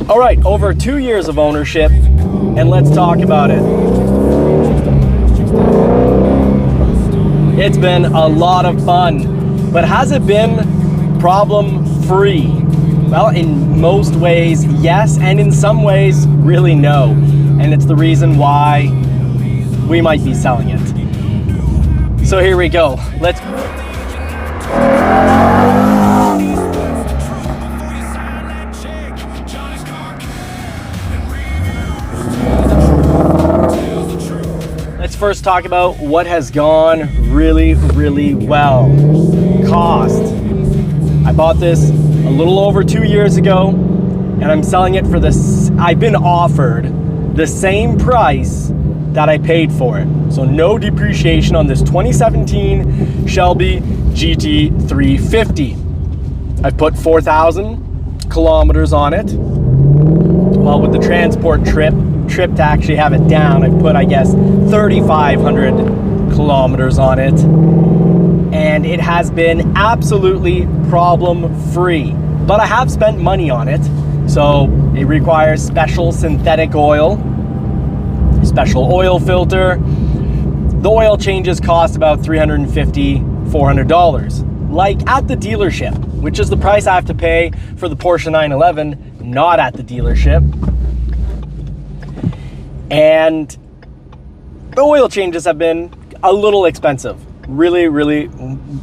All right, over 2 years of ownership, and let's talk about it. It's been a lot of fun, but has it been problem-free? Well, in most ways, yes, and in some ways, really no. And it's the reason why we might be selling it. So here we go. Let's first talk about what has gone really, really well. Cost. I bought this a little over 2 years ago, and I'm selling it for this. I've been offered the same price that I paid for it. So no depreciation on this 2017 Shelby GT350. I've put 4,000 kilometers on it. Well, with the transport trip to actually have it down, I've put, I guess, 3,500 kilometers on it. And it has been absolutely problem-free. But I have spent money on it. So it requires special synthetic oil, special oil filter. The oil changes cost about $350, $400. Like at the dealership, which is the price I have to pay for the Porsche 911, not at the dealership. And the oil changes have been a little expensive. Really, really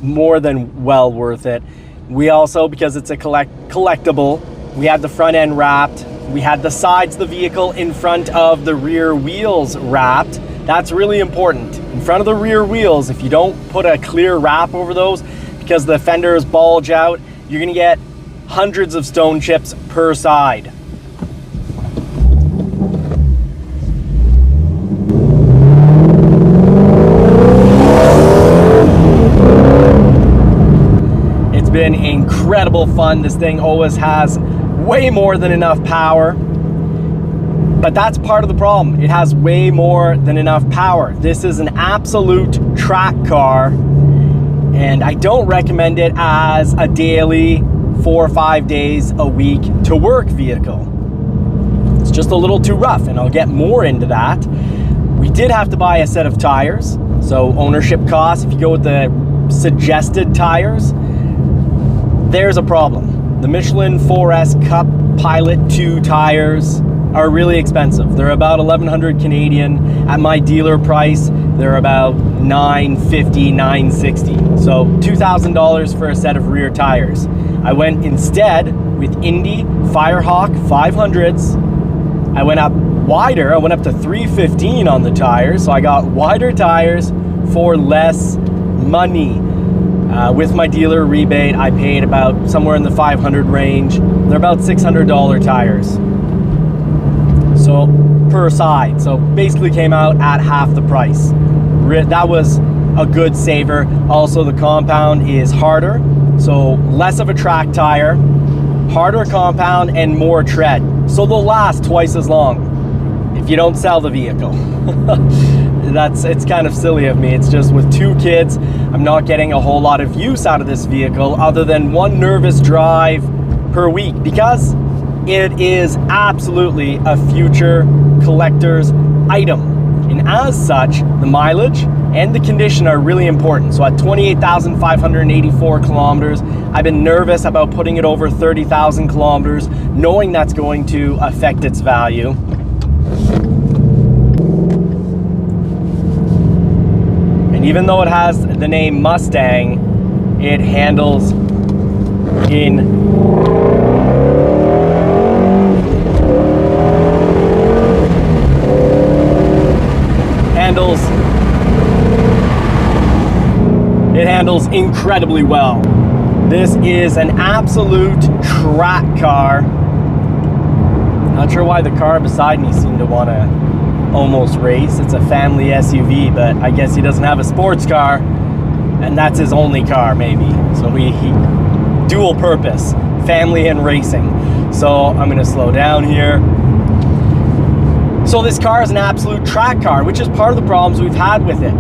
more than well worth it. We also, because it's a collectible, we had the front end wrapped. We had the sides of the vehicle in front of the rear wheels wrapped. That's really important. In front of the rear wheels, if you don't put a clear wrap over those, because the fenders bulge out, you're gonna get hundreds of stone chips per side. It's been incredible fun. This thing always has way more than enough power, but that's part of the problem. It has way more than enough power. This is an absolute track car, and I don't recommend it as a daily 4 or 5 days a week to work vehicle. It's just a little too rough, and I'll get more into that. We did have to buy a set of tires, so ownership costs, if you go with the suggested tires, there's a problem. The Michelin 4S Cup Pilot 2 tires are really expensive. They're about 1,100 Canadian. At my dealer price, they're about $950, $960. So $2,000 for a set of rear tires. I went instead with Indy Firehawk 500s. I went up wider. I went up to 315 on the tires. So I got wider tires for less money. With my dealer rebate, I paid about somewhere in the 500 range. They're about $600 tires. So per side. So basically came out at half the price. That was a good saver. Also, the compound is harder, so less of a track tire, harder compound, and more tread. So they'll last twice as long if you don't sell the vehicle. It's kind of silly of me. It's just with 2 kids, I'm not getting a whole lot of use out of this vehicle other than 1 nervous drive per week, because it is absolutely a future collector's item. And as such, the mileage and the condition are really important. So at 28,584 kilometers, I've been nervous about putting it over 30,000 kilometers, knowing that's going to affect its value. And even though it has the name Mustang, it handles incredibly well. This is an absolute track car. Not sure why the car beside me seemed to want to almost race. It's a family SUV, but I guess he doesn't have a sports car, and that's his only car maybe. So he dual purpose, family and racing. So I'm going to slow down here. So this car is an absolute track car, which is part of the problems we've had with it.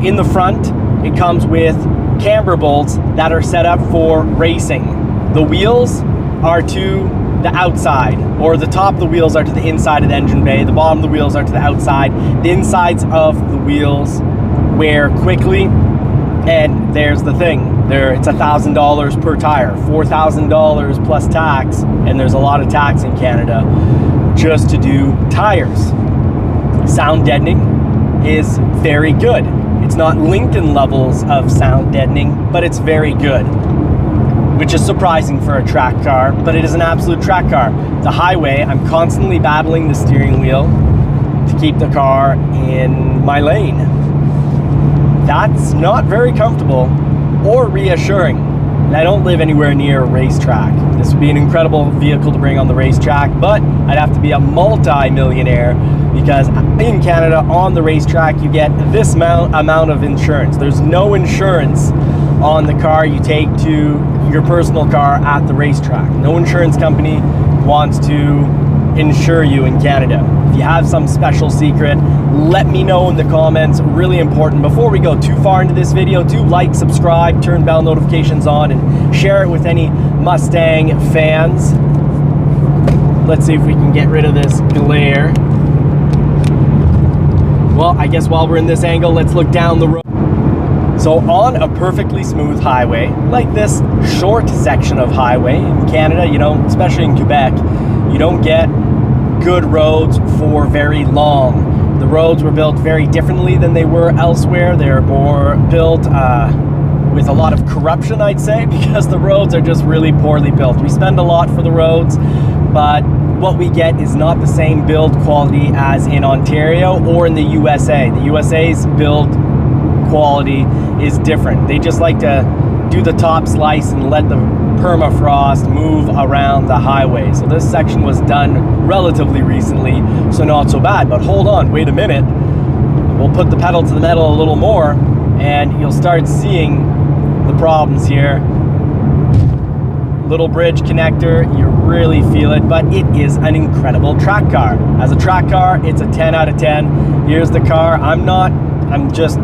In the front, it comes with camber bolts that are set up for racing. The wheels are too the outside, or the top of the wheels are to the inside of the engine bay, the bottom of the wheels are to the outside. The insides of the wheels wear quickly, and there's the thing. It's $1,000 per tire, $4,000 plus tax, and there's a lot of tax in Canada just to do tires. Sound deadening is very good. It's not Lincoln levels of sound deadening, but it's very good, which is surprising for a track car, but it is an absolute track car. The highway, I'm constantly battling the steering wheel to keep the car in my lane. That's not very comfortable or reassuring. And I don't live anywhere near a racetrack. This would be an incredible vehicle to bring on the racetrack, but I'd have to be a multi-millionaire, because in Canada, on the racetrack, you get this amount of insurance. There's no insurance on the car you take to your personal car at the racetrack. No insurance company wants to insure you in Canada. If you have some special secret, let me know in the comments. Really important. Before we go too far into this video, do like, subscribe, turn bell notifications on, and share it with any Mustang fans. Let's see if we can get rid of this glare. Well, I guess while we're in this angle, let's look down the road. So on a perfectly smooth highway, like this short section of highway in Canada, you know, especially in Quebec, you don't get good roads for very long. The roads were built very differently than they were elsewhere. They're more built with a lot of corruption, I'd say, because the roads are just really poorly built. We spend a lot for the roads, but what we get is not the same build quality as in Ontario or in the USA. The USA's build quality is different. They just like to do the top slice and let the permafrost move around the highway. So this section was done relatively recently, so not so bad. But hold on, wait a minute. We'll put the pedal to the metal a little more, and you'll start seeing the problems here. Little bridge connector, you really feel it, but it is an incredible track car. As a track car, it's a 10 out of 10. Here's the car. I'm just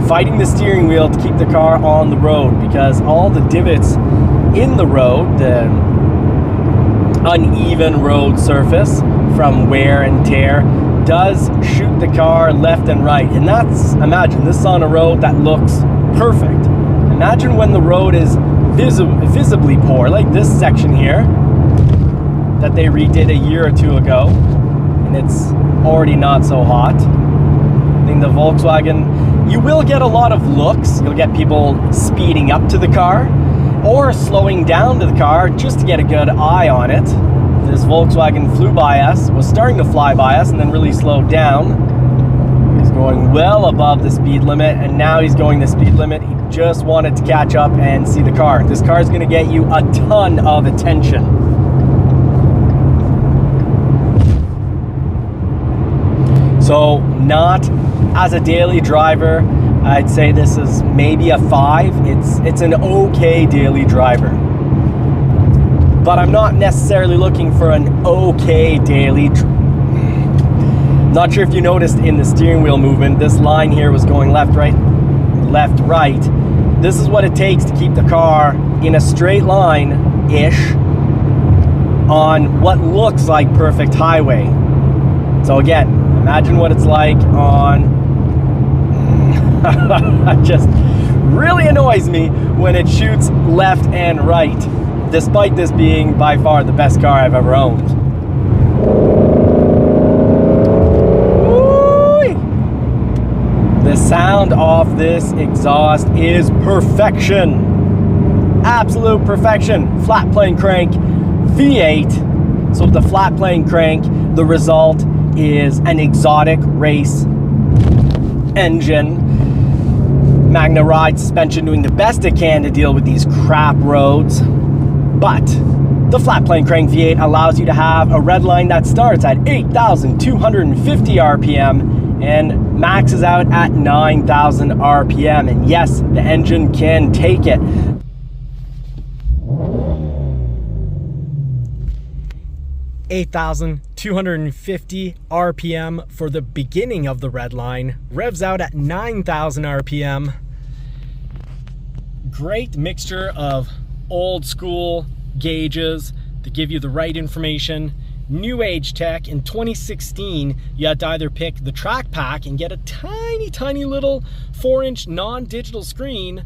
fighting the steering wheel to keep the car on the road, because all the divots in the road, the uneven road surface from wear and tear, does shoot the car left and right. And that's, imagine this on a road that looks perfect. Imagine when the road is visibly poor, like this section here that they redid a year or two ago, and it's already not so hot. I think the Volkswagen, you will get a lot of looks. You'll get people speeding up to the car or slowing down to the car just to get a good eye on it. This Volkswagen flew by us, was starting to fly by us, and then really slowed down. He's going well above the speed limit, and now he's going the speed limit. He just wanted to catch up and see the car. This car is going to get you a ton of attention. So not as a daily driver, I'd say this is maybe a 5. It's an okay daily driver. But I'm not necessarily looking for an okay daily Not sure if you noticed in the steering wheel movement, this line here was going left, right. This is what it takes to keep the car in a straight line-ish on what looks like perfect highway. So again, imagine what it's like on... It just really annoys me when it shoots left and right, despite this being by far the best car I've ever owned. The sound of this exhaust is perfection. Absolute perfection. Flat plane crank V8. So with the flat plane crank, the result is an exotic race engine. Magna Ride suspension doing the best it can to deal with these crap roads. But the flat plane crank V8 allows you to have a red line that starts at 8,250 RPM and maxes out at 9,000 RPM. And yes, the engine can take it. $8,250 RPM for the beginning of the red line, revs out at 9,000 RPM. Great mixture of old school gauges, that give you the right information. New age tech. In 2016, you had to either pick the track pack and get a tiny little 4-inch non-digital screen,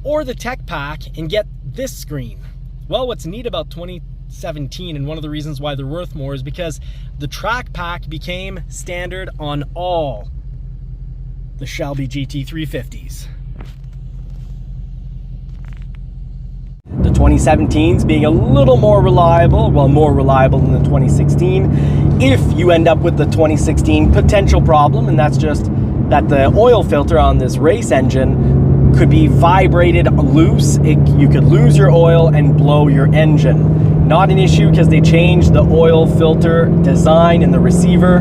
or the tech pack and get this screen. Well, what's neat about 2017, and one of the reasons why they're worth more, is because the track pack became standard on all the Shelby GT350s. The 2017s being a little more reliable, well, more reliable than the 2016, if you end up with the 2016 potential problem, and that's just that the oil filter on this race engine could be vibrated loose. You could lose your oil and blow your engine. Not an issue because they changed the oil filter design in the receiver.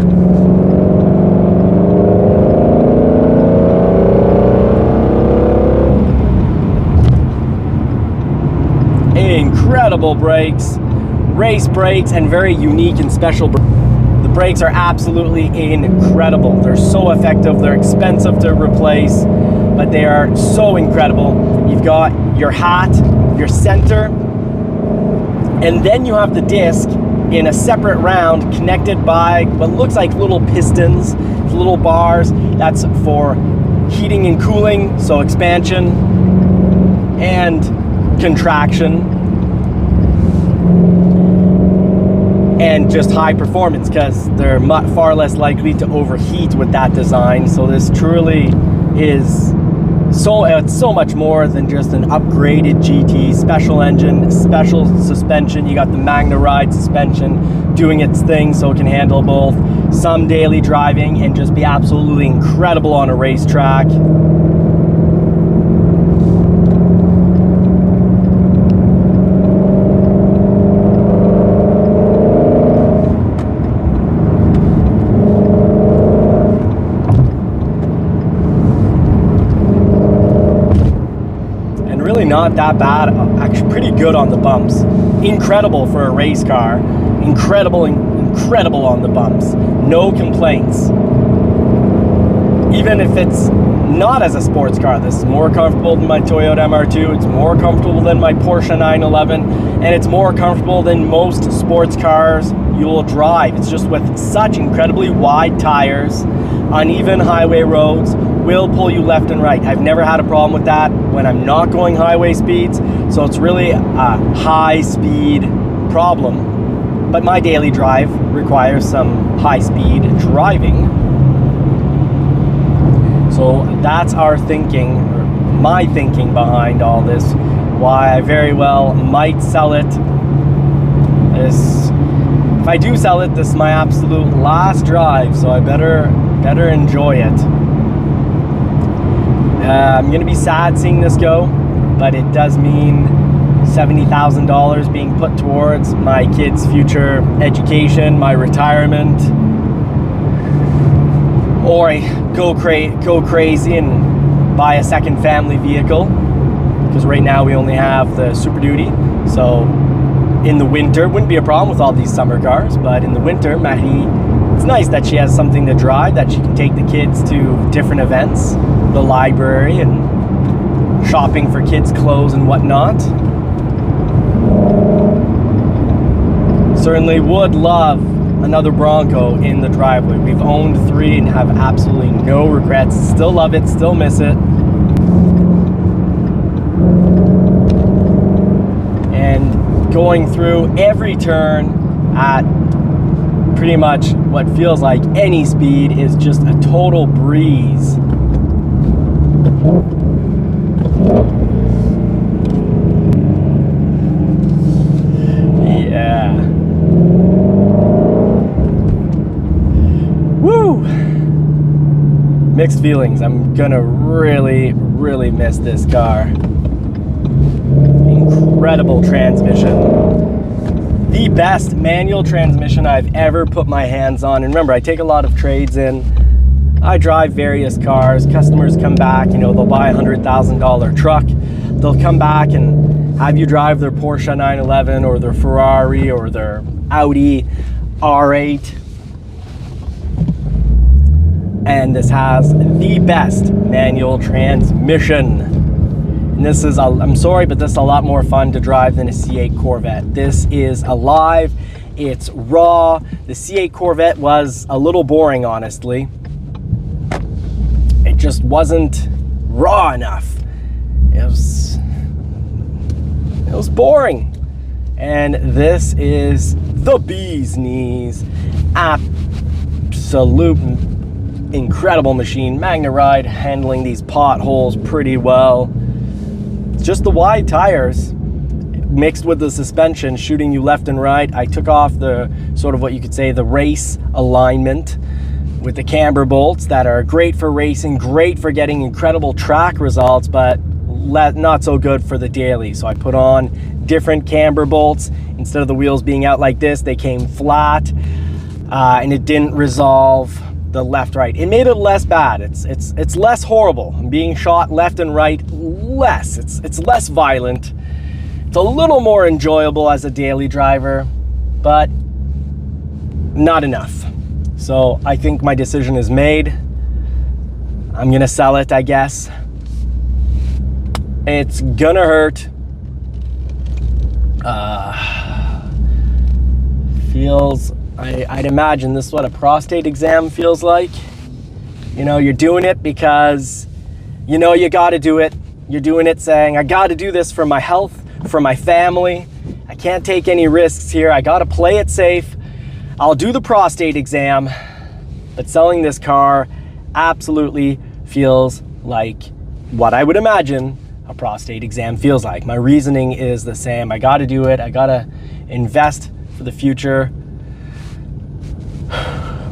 Incredible brakes, race brakes, and very unique and special. The brakes are absolutely incredible. They're so effective. They're expensive to replace, but they are so incredible. You've got your hat, your center, and then you have the disc in a separate round connected by what looks like little pistons, little bars. That's for heating and cooling, so expansion and contraction, and just high performance, because they're far less likely to overheat with that design. So this truly is it's so much more than just an upgraded GT. Special engine, special suspension. You got the Magna Ride suspension doing its thing, so it can handle both some daily driving and just be absolutely incredible on a racetrack. Not that bad, actually pretty good on the bumps. Incredible for a race car. Incredible on the bumps. No complaints. Even if it's not as a sports car, this is more comfortable than my Toyota MR2. It's more comfortable than my Porsche 911, and it's more comfortable than most sports cars you will drive. It's just with such incredibly wide tires, uneven highway roads, will pull you left and right. I've never had a problem with that when I'm not going highway speeds, so it's really a high speed problem. But my daily drive requires some high speed driving. So that's our thinking, or my thinking behind all this, why I very well might sell it. If I do sell it, this is my absolute last drive, so I better enjoy it. I'm going to be sad seeing this go, but it does mean $70,000 being put towards my kids' future education, my retirement, or I go crazy and buy a second family vehicle, because right now we only have the Super Duty. So in the winter, wouldn't be a problem with all these summer cars, but in the winter, it's nice that she has something to drive, that she can take the kids to different events, the library, and shopping for kids' clothes and whatnot. Certainly would love another Bronco in the driveway. We've owned 3 and have absolutely no regrets. Still love it, still miss it. And going through every turn at pretty much what feels like any speed is just a total breeze. Yeah. Woo! Mixed feelings. I'm gonna really miss this car. Incredible transmission. The best manual transmission I've ever put my hands on. And remember, I take a lot of trades in. I drive various cars. Customers come back, they'll buy a $100,000 truck. They'll come back and have you drive their Porsche 911 or their Ferrari or their Audi R8. And this has the best manual transmission. And this is, I'm sorry, but this is a lot more fun to drive than a C8 Corvette. This is alive, it's raw. The C8 Corvette was a little boring, honestly. It just wasn't raw enough. It was boring. And this is the bee's knees. Absolute incredible machine. Magna Ride handling these potholes pretty well. Just the wide tires mixed with the suspension shooting you left and right. I took off the sort of what you could say the race alignment with the camber bolts that are great for racing, great for getting incredible track results, but not so good for the daily. So I put on different camber bolts. Instead of the wheels being out like this, they came flat, and it didn't resolve the left right. It made it less bad. It's less horrible. I'm being shot left and right less. It's less violent. It's a little more enjoyable as a daily driver, but not enough. So I think my decision is made. I'm gonna sell it, I guess. It's gonna hurt. I'd imagine this is what a prostate exam feels like. You know, you're doing it because you know you gotta do it. You're doing it saying, I gotta do this for my health, for my family. I can't take any risks here. I gotta play it safe. I'll do the prostate exam, but selling this car absolutely feels like what I would imagine a prostate exam feels like. My reasoning is the same. I gotta do it. I gotta invest for the future.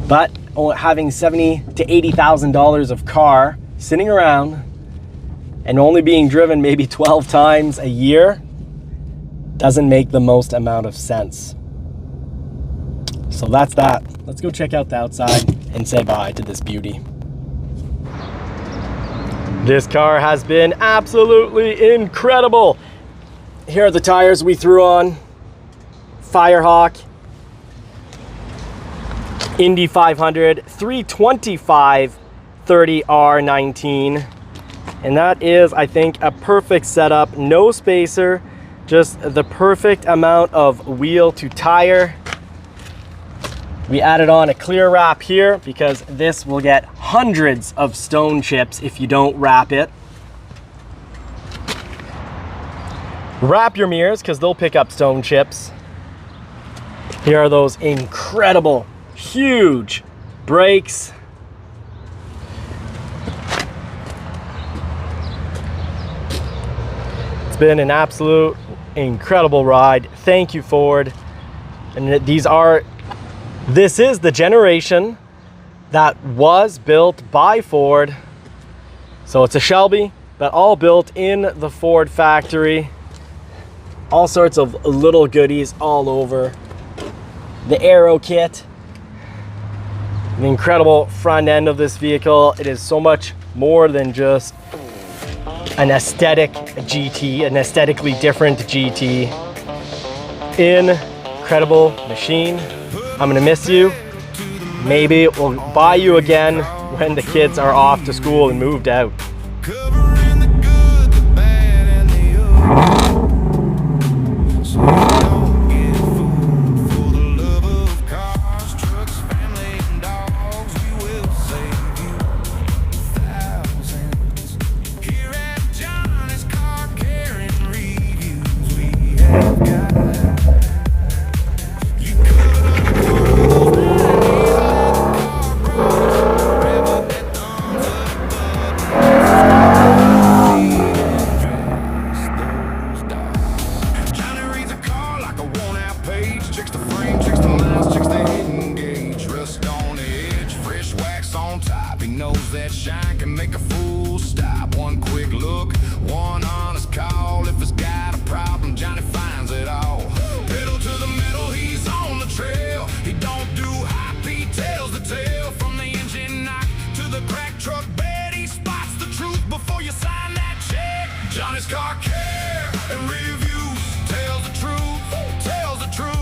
But having $70,000 to $80,000 of car sitting around and only being driven maybe 12 times a year doesn't make the most amount of sense. So that's that. Let's go check out the outside and say bye to this beauty. This car has been absolutely incredible. Here are the tires we threw on. Firehawk, Indy 500, 325 30R19. And that is, I think, a perfect setup. No spacer, just the perfect amount of wheel to tire. We added on a clear wrap here because this will get hundreds of stone chips if you don't wrap it. Wrap your mirrors because they'll pick up stone chips. Here are those incredible, huge brakes. It's been an absolute incredible ride. Thank you, Ford. And this is the generation that was built by Ford. So it's a Shelby, but all built in the Ford factory. All sorts of little goodies all over. The aero kit. The incredible front end of this vehicle. It is so much more than just an aesthetic GT, an aesthetically different GT. Incredible machine. I'm gonna miss you. Maybe we'll buy you again when the kids are off to school and moved out. That shine can make a fool stop. One quick look, one honest call. If it's got a problem, Johnny finds it all. Pedal to the metal, he's on the trail. He don't do hype, he tells the tale. From the engine knock to the crack truck bed, he spots the truth before you sign that check. Johnny's car